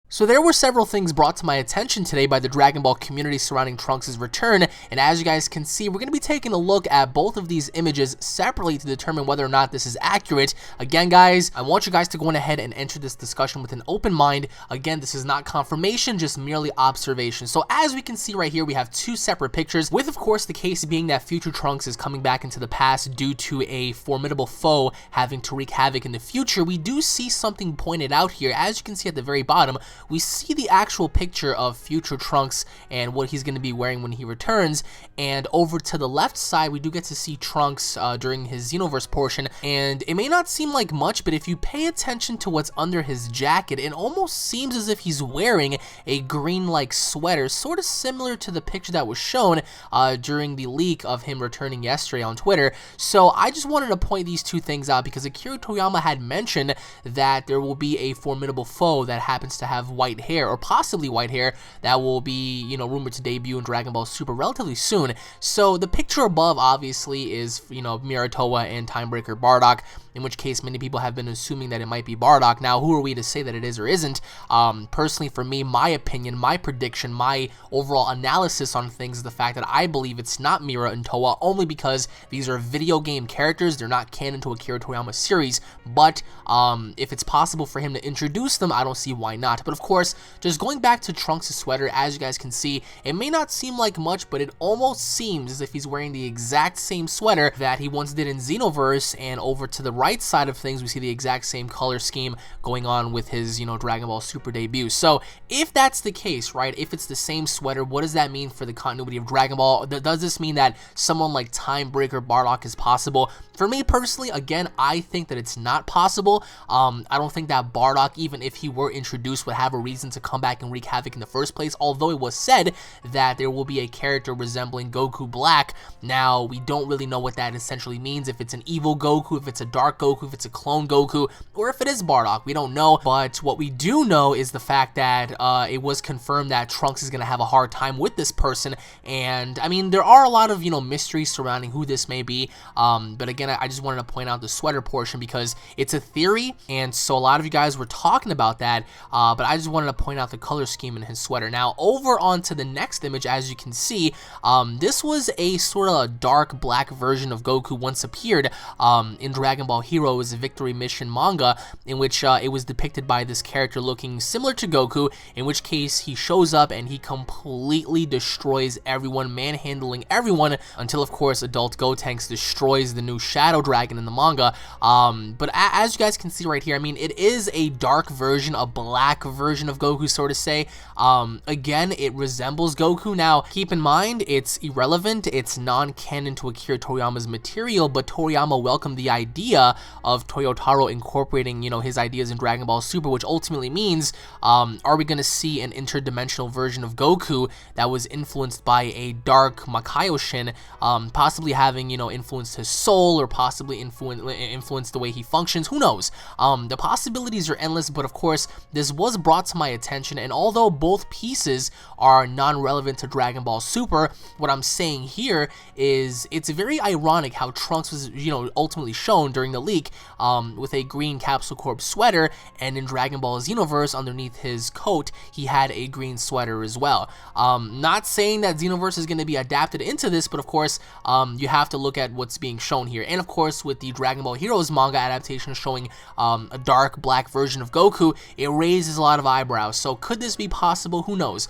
So there were several things brought to my attention today by the Dragon Ball community surrounding Trunks' return, and as you guys can see, we're going to be taking a look at both of these images separately to determine whether or not this is accurate. Again, guys, I want you guys to go ahead and enter this discussion with an open mind. Again, this is not confirmation, just merely observation. So as we can see right here, we have two separate pictures, with of course the case being that future Trunks is coming back into the past due to a formidable foe having to wreak havoc in the future. We do see something pointed out here. As you can see at the very bottom, we see the actual picture of future Trunks and what he's going to be wearing when he returns, and over to the left side we do get to see Trunks during his Xenoverse portion, and it may not seem like much, but if you pay attention to what's under his jacket, it almost seems as if he's wearing a green-like sweater, sort of similar to the picture that was shown during the leak of him returning yesterday on Twitter. So I just wanted to point these two things out because Akira Toriyama had mentioned that there will be a formidable foe that happens to have white hair, or possibly white hair, that will be, you know, rumored to debut in Dragon Ball Super relatively soon. So the picture above obviously is, you know, Muratoa and Timebreaker Bardock, in which case many people have been assuming that it might be Bardock. Now, who are we to say that it is or isn't? Personally, for me, my opinion, my prediction, my overall analysis on things is the fact that I believe it's not Mira and Toa, only because these are video game characters. They're not canon to Akira Toriyama series, but if it's possible for him to introduce them, I don't see why not. But of course, just going back to Trunks' sweater, as you guys can see, it may not seem like much, but it almost seems as if he's wearing the exact same sweater that he once did in Xenoverse, and over to the right side of things, we see the exact same color scheme going on with his, you know, Dragon Ball Super debut. So if that's the case, right, if it's the same sweater, what does that mean for the continuity of Dragon Ball? Does this mean that someone like Timebreaker Bardock is possible? For me personally, again, I think that it's not possible. I don't think that Bardock, even if he were introduced, would have a reason to come back and wreak havoc in the first place, although it was said that there will be a character resembling Goku Black. Now, we don't really know what that essentially means, if it's an evil Goku, if it's a dark Goku, if it's a clone Goku, or if it is Bardock. We don't know, but what we do know is the fact that it was confirmed that Trunks is going to have a hard time with this person, and I mean, there are a lot of, you know, mysteries surrounding who this may be, but again, I just wanted to point out the sweater portion because it's a theory, and so a lot of you guys were talking about that, but I just wanted to point out the color scheme in his sweater. Now, over onto the next image, as you can see, this was a sort of a dark black version of Goku once appeared in Dragon Ball Heroes Victory Mission manga, in which it was depicted by this character looking similar to Goku, in which case he shows up and he completely destroys everyone, manhandling everyone, until of course adult Gotenks destroys the new Shadow Dragon in the manga. But as you guys can see right here, I mean, it is a dark version, a black version of Goku, so to say. Again, it resembles Goku. Now, keep in mind, it's irrelevant, it's non-canon to Akira Toriyama's material, but Toriyama welcomed the idea of Toyotaro incorporating, you know, his ideas in Dragon Ball Super, which ultimately means, are we going to see an interdimensional version of Goku that was influenced by a dark Makaioshin, possibly having, you know, influenced his soul, or possibly influenced the way he functions? Who knows? The possibilities are endless, but of course, this was brought to my attention, and although both pieces are non-relevant to Dragon Ball Super, what I'm saying here is it's very ironic how Trunks was, you know, ultimately shown during the leak with a green Capsule Corp sweater, and in Dragon Ball Xenoverse, underneath his coat, he had a green sweater as well. Not saying that Xenoverse is going to be adapted into this, but of course, you have to look at what's being shown here. And of course, with the Dragon Ball Heroes manga adaptation showing a dark black version of Goku, it raises a lot of eyebrows. So could this be possible? Who knows?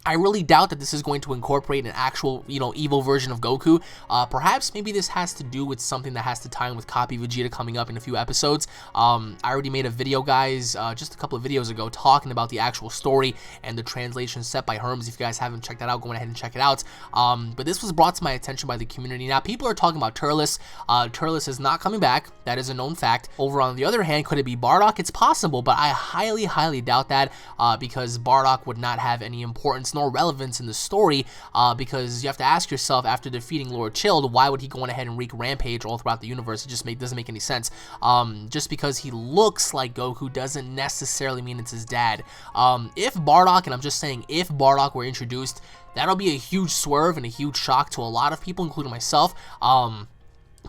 I really doubt that this is going to incorporate an actual, you know, evil version of Goku. Perhaps maybe this has to do with something that has to tie in with Copy Vegeta coming up in a few episodes. I already made a video, guys, just a couple of videos ago, talking about the actual story and the translation set by Herms. If you guys haven't checked that out, go ahead and check it out. But this was brought to my attention by the community. Now, people are talking about Turles. Turles is not coming back. That is a known fact. Over on the other hand, could it be Bardock? It's possible, but I highly, highly doubt that, because Bardock would not have any importance nor relevance in the story, because you have to ask yourself, after defeating Lord Chilled, why would he go on ahead and wreak rampage all throughout the universe? It just doesn't make any sense. Just because he looks like Goku doesn't necessarily mean it's his dad. If Bardock, and I'm just saying if Bardock were introduced, that'll be a huge swerve and a huge shock to a lot of people, including myself.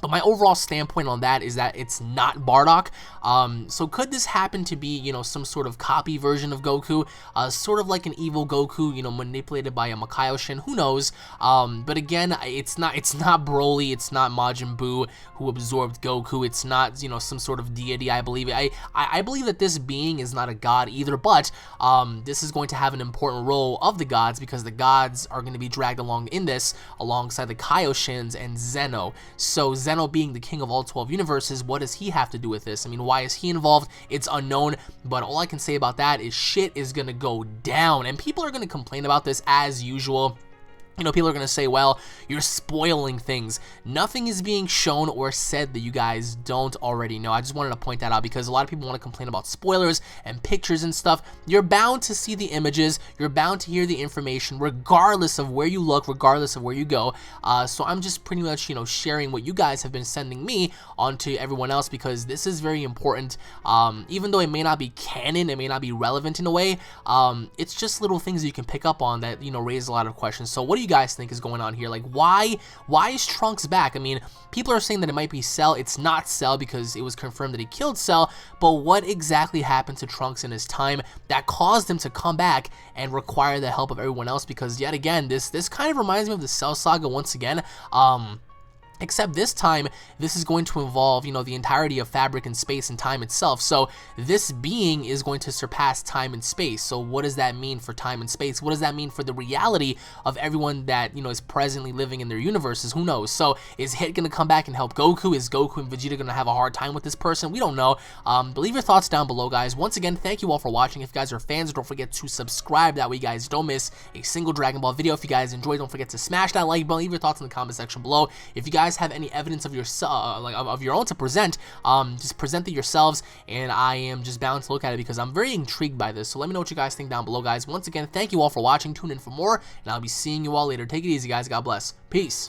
But my overall standpoint on that is that it's not Bardock. So could this happen to be, some sort of copy version of Goku, sort of like an evil Goku, manipulated by a Makaioshin? Who knows? But again, it's not Broly, it's not Majin Buu who absorbed Goku. It's not, some sort of deity. I believe I believe that this being is not a god either. But this is going to have an important role of the gods, because the gods are going to be dragged along in this alongside the Kaioshins and Zeno. So Zeno being the king of all 12 universes, what does he have to do with this? I mean, why is he involved? It's unknown, but all I can say about that is shit is gonna go down, and people are gonna complain about this as usual. People are going to say, well, you're spoiling things. Nothing is being shown or said that you guys don't already know. I just wanted to point that out, because a lot of people want to complain about spoilers and pictures and stuff. You're bound to see the images. You're bound to hear the information, regardless of where you look, regardless of where you go. So I'm just pretty much, sharing what you guys have been sending me onto everyone else, because this is very important. Even though it may not be canon, it may not be relevant in a way, it's just little things that you can pick up on that, raise a lot of questions. So what do you guys think is going on here? Like, why is Trunks back? I mean, people are saying that it might be Cell. It's not Cell, because it was confirmed that he killed Cell. But what exactly happened to Trunks in his time that caused him to come back and require the help of everyone else? Because yet again, this kind of reminds me of the Cell saga once again. Except this time, this is going to involve, the entirety of fabric and space and time itself. So this being is going to surpass time and space. So what does that mean for time and space? What does that mean for the reality of everyone that, is presently living in their universes? Who knows? So is Hit going to come back and help Goku? Is Goku and Vegeta going to have a hard time with this person? We don't know. But leave your thoughts down below, guys. Once again, thank you all for watching. If you guys are fans, don't forget to subscribe. That way you guys don't miss a single Dragon Ball video. If you guys enjoyed, don't forget to smash that like button. Leave your thoughts in the comment section below. If you guys have any evidence of your of your own to present, just present it yourselves, and I am just bound to look at it, because I'm very intrigued by this. So let me know what you guys think down below, guys. Once again, thank you all for watching. Tune in for more, and I'll be seeing you all later. Take it easy, guys. God bless. Peace.